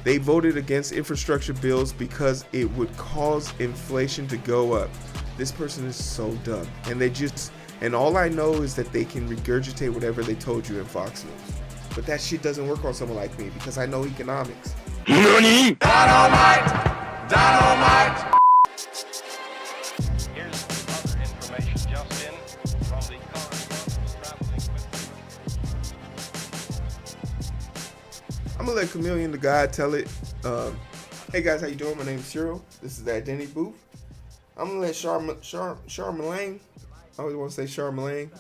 They voted against infrastructure bills because it would cause inflation to go up. This person is so dumb. And all I know is that they can regurgitate whatever they told you in Fox News. But that shit doesn't work on someone like me because I know economics. NANI? Dynamite! Dynamite! Here's other information just in from the correspondents traveling with. I'm gonna let Chameleon the God tell it. Hey guys, how you doing? My name's Cyril. This is the Identity Booth. I'm gonna let Charlemagne. I always want to say Charlemagne.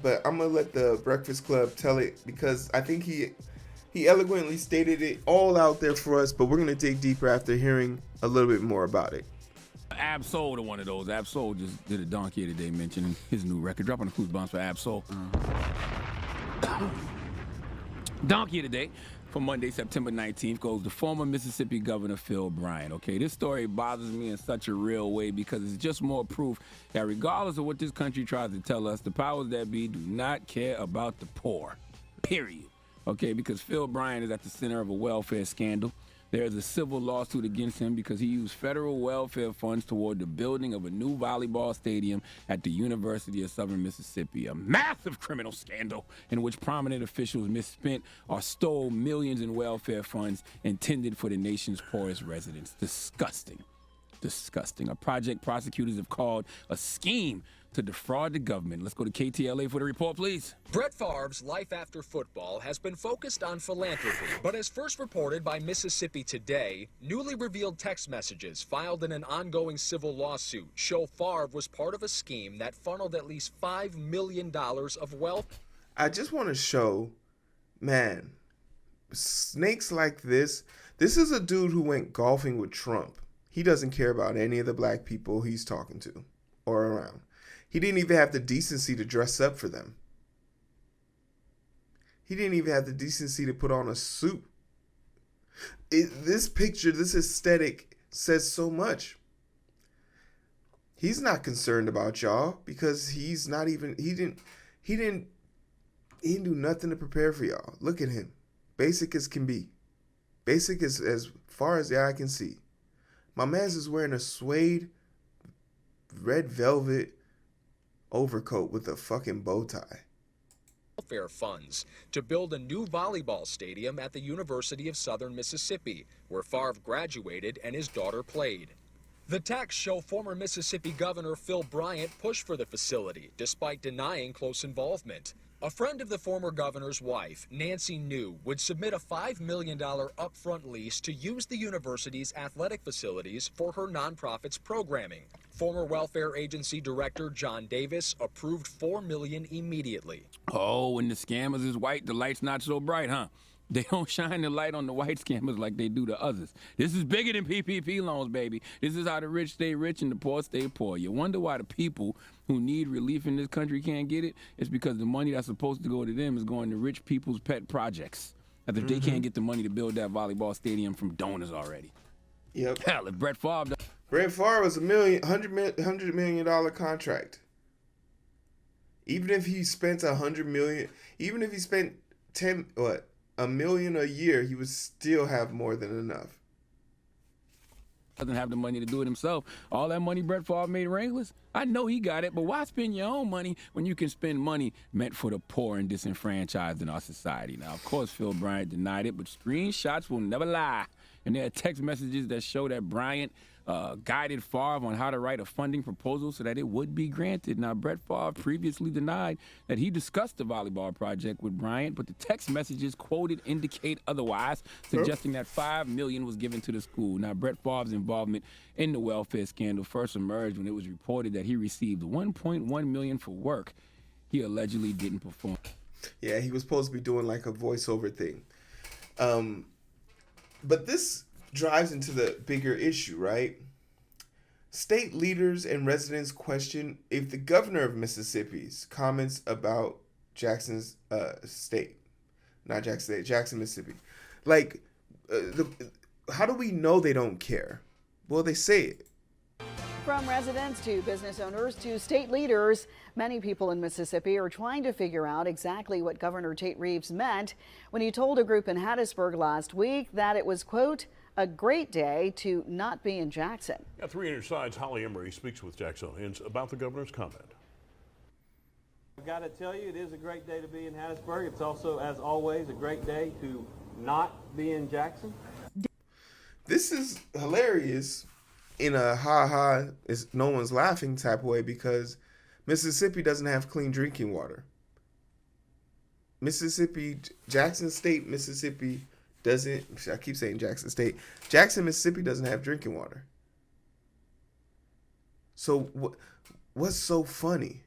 But I'm gonna let the Breakfast Club tell it because I think he eloquently stated it all out there for us. But we're gonna dig deeper after hearing a little bit more about it. Ab-Soul to one of those. Ab-Soul just did a donkey today mentioning his new record. Dropping the clues bombs for Ab-Soul. Donkey today for Monday, September 19th goes to former Mississippi Governor Phil Bryant. Okay, this story bothers me in such a real way because it's just more proof that regardless of what this country tries to tell us, the powers that be do not care about the poor. Period. Okay, because Phil Bryant is at the center of a welfare scandal. There is a civil lawsuit against him because he used federal welfare funds toward the building of a new volleyball stadium at the University of Southern Mississippi. A massive criminal scandal in which prominent officials misspent or stole millions in welfare funds intended for the nation's poorest residents. Disgusting. Disgusting. A project prosecutors have called a scheme to defraud the government. Let's go to KTLA for the report, please. Brett Favre's life after football has been focused on philanthropy, but as first reported by Mississippi Today, newly revealed text messages filed in an ongoing civil lawsuit show Favre was part of a scheme that funneled at least $5 million of wealth. I just want to show, man, snakes like this. This is a dude who went golfing with Trump. He doesn't care about any of the black people he's talking to or around. He didn't even have the decency to dress up for them. He didn't even have the decency to put on a suit. This picture, this aesthetic says so much. He's not concerned about y'all because he's not even, he didn't do nothing to prepare for y'all. Look at him. Basic as can be. Basic as far as the eye can see. My man's is wearing a suede red velvet overcoat with a fucking bow tie. Welfare funds to build a new volleyball stadium at the University of Southern Mississippi, where Favre graduated and his daughter played. The texts show former Mississippi Governor Phil Bryant pushed for the facility, despite denying close involvement. A friend of the former governor's wife, Nancy New, would submit a $5 million upfront lease to use the university's athletic facilities for her nonprofit's programming. Former welfare agency director John Davis approved $4 million immediately. Oh, when the scammers is white, the light's not so bright, huh? They don't shine the light on the white scammers like they do the others. This is bigger than PPP loans, baby. This is how the rich stay rich and the poor stay poor. You wonder why the people who need relief in this country can't get it? It's because the money that's supposed to go to them is going to rich people's pet projects. As if they can't get the money to build that volleyball stadium from donors already. Yep. Hell, if Brett Favre... Brett Favre was $100 million contract. Even if he spent $100 million, even if he spent $1 million a year, he would still have more than enough. Doesn't have the money to do it himself. All that money Brett Favre made Wranglers, I know he got it, but why spend your own money when you can spend money meant for the poor and disenfranchised in our society? Now, of course, Phil Bryant denied it, but screenshots will never lie. And there are text messages that show that Bryant guided Favre on how to write a funding proposal so that it would be granted. Now, Brett Favre previously denied that he discussed the volleyball project with Bryant, but the text messages quoted indicate otherwise, suggesting that $5 million was given to the school. Now, Brett Favre's involvement in the welfare scandal first emerged when it was reported that he received $1.1 million for work he allegedly didn't perform. Yeah, he was supposed to be doing like a voiceover thing. But this drives into the bigger issue, right? State leaders and residents question if the governor of Mississippi's comments about Jackson, Mississippi. Like, how do we know they don't care? Well, they say it. From residents to business owners to state leaders, many people in Mississippi are trying to figure out exactly what Governor Tate Reeves meant when he told a group in Hattiesburg last week that it was, quote, a great day to not be in Jackson. At 3 on your sides, Holly Emery speaks with Jacksonians about the governor's comment. I've got to tell you, it is a great day to be in Hattiesburg. It's also, as always, a great day to not be in Jackson. This is hilarious in a ha-ha, no one's laughing type of way, because Mississippi doesn't have clean drinking water. Jackson State, Mississippi doesn't, I keep saying Jackson State, Jackson, Mississippi doesn't have drinking water. So what's so funny?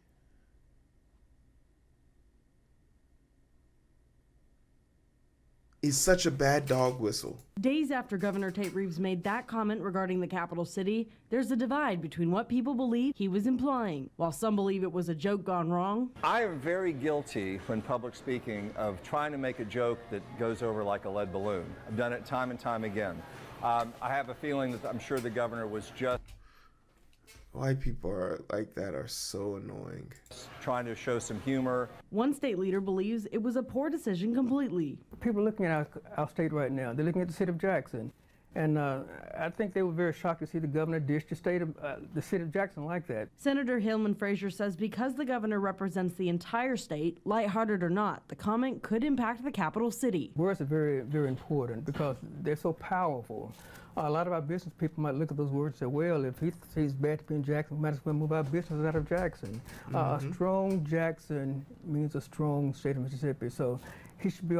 Is such a bad dog whistle. Days after Governor Tate Reeves made that comment regarding the capital city, there's a divide between what people believe he was implying, while some believe it was a joke gone wrong. I am very guilty when public speaking of trying to make a joke that goes over like a lead balloon. I've done it time and time again. I have a feeling that I'm sure the governor was just White people are like that are so annoying. trying to show some humor. One state leader believes it was a poor decision completely. People are looking at our state right now. They're looking at the city of Jackson. And I think they were very shocked to see the governor dish the city of Jackson like that. Senator Hillman Frazier says because the governor represents the entire state, lighthearted or not, the comment could impact the capital city. Words are very, very important because they're so powerful. A lot of our business people might look at those words and say, well, if he sees bad to be in Jackson, we might as well move our business out of Jackson. A strong Jackson means a strong state of Mississippi. So he should be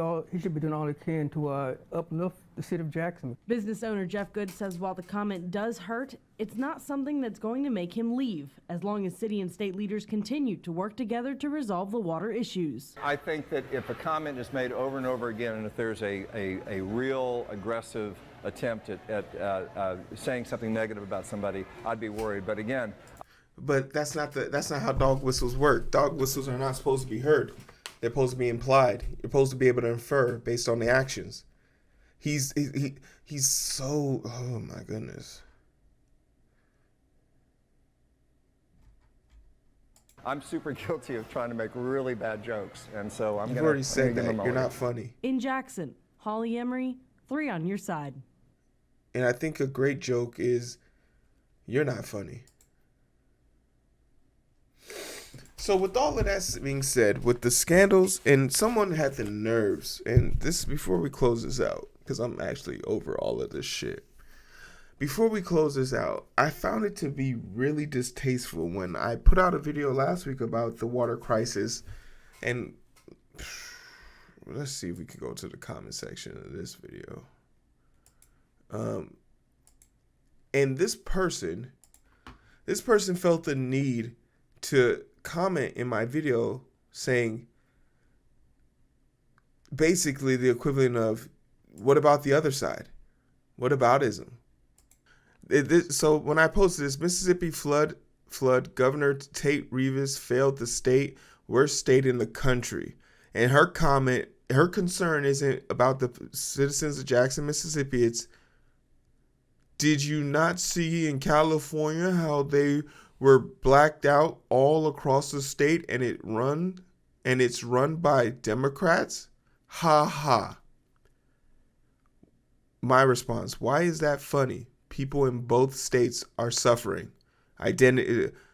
doing all he can to uplift the city of Jackson. Business owner Jeff Good says while the comment does hurt, it's not something that's going to make him leave, as long as city and state leaders continue to work together to resolve the water issues. I think that if a comment is made over and over again, and if there's a real aggressive attempt at saying something negative about somebody, I'd be worried. But again, that's not how dog whistles work. Dog whistles are not supposed to be heard. They're supposed to be implied. You're supposed to be able to infer based on the actions. He's so, oh my goodness. I'm super guilty of trying to make really bad jokes, and so I'm You've already said that. You're not funny. In Jackson, Holly Emery, 3 on your side. And I think a great joke is, you're not funny. So with all of that being said, with the scandals, and someone had the nerves, and this before we close this out, because I'm actually over all of this shit. Before we close this out, I found it to be really distasteful when I put out a video last week about the water crisis, and let's see if we can go to the comment section of this video. And this person felt the need to comment in my video saying basically the equivalent of, what about the other side? What aboutism? So when I posted this, Mississippi flood, Governor Tate Reeves failed the state, worst state in the country. And her comment, her concern isn't about the citizens of Jackson, Mississippi. It's, did you not see in California how they were blacked out all across the state and it's run by Democrats? Ha ha. My response, why is that funny? People in both states are suffering.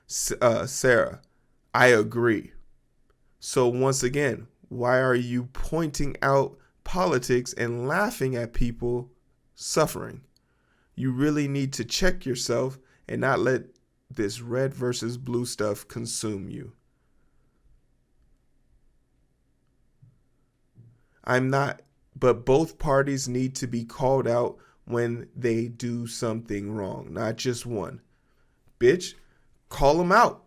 Sarah, I agree. So once again, why are you pointing out politics and laughing at people suffering? You really need to check yourself and not let this red versus blue stuff consume you. But both parties need to be called out when they do something wrong, not just one. Bitch, call them out.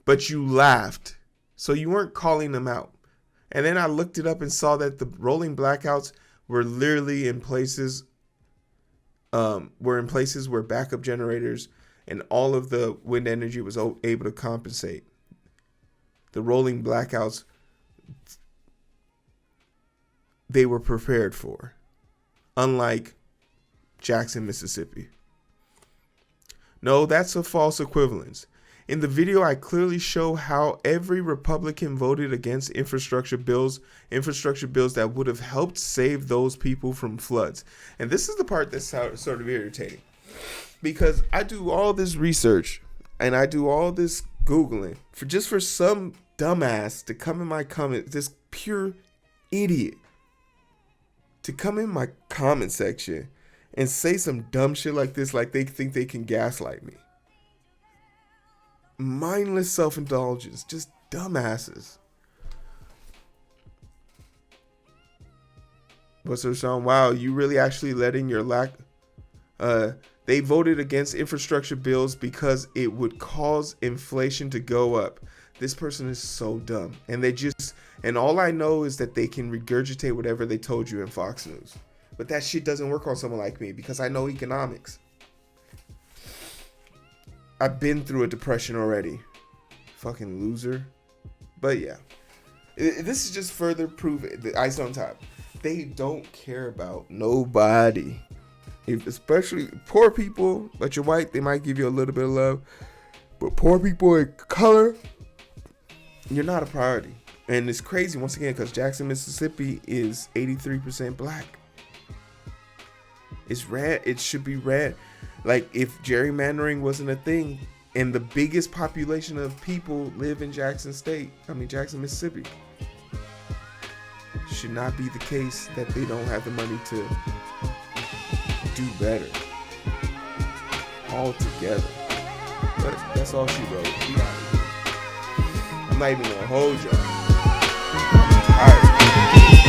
But you laughed, so you weren't calling them out. And then I looked it up and saw that the rolling blackouts were literally in places where backup generators and all of the wind energy was able to compensate. The rolling blackouts, they were prepared for, unlike Jackson, Mississippi. No, that's a false equivalence. In the video, I clearly show how every Republican voted against infrastructure bills that would have helped save those people from floods. And this is the part that's sort of irritating, because I do all this research and I do all this Googling for some dumbass to come in my comment, this pure idiot, to come in my comment section and say some dumb shit like this, like they think they can gaslight me. Mindless self-indulgence, just dumbasses. What's up, Sean? Wow, you really actually letting your they voted against infrastructure bills because it would cause inflation to go up. This person is so dumb. And all I know is that they can regurgitate whatever they told you in Fox News. But that shit doesn't work on someone like me because I know economics. I've been through a depression already. Fucking loser. But yeah. This is just further proof, the ice on top. They don't care about nobody. Especially poor people, but you're white, they might give you a little bit of love. But poor people of color, you're not a priority. And it's crazy, once again, because Jackson, Mississippi is 83% black. It's red. It should be red. Like, if gerrymandering wasn't a thing, and the biggest population of people live in Jackson, Mississippi, should not be the case that they don't have the money to do better altogether. But that's all she wrote. We out of here. I'm not even gonna hold y'all. I'm tired.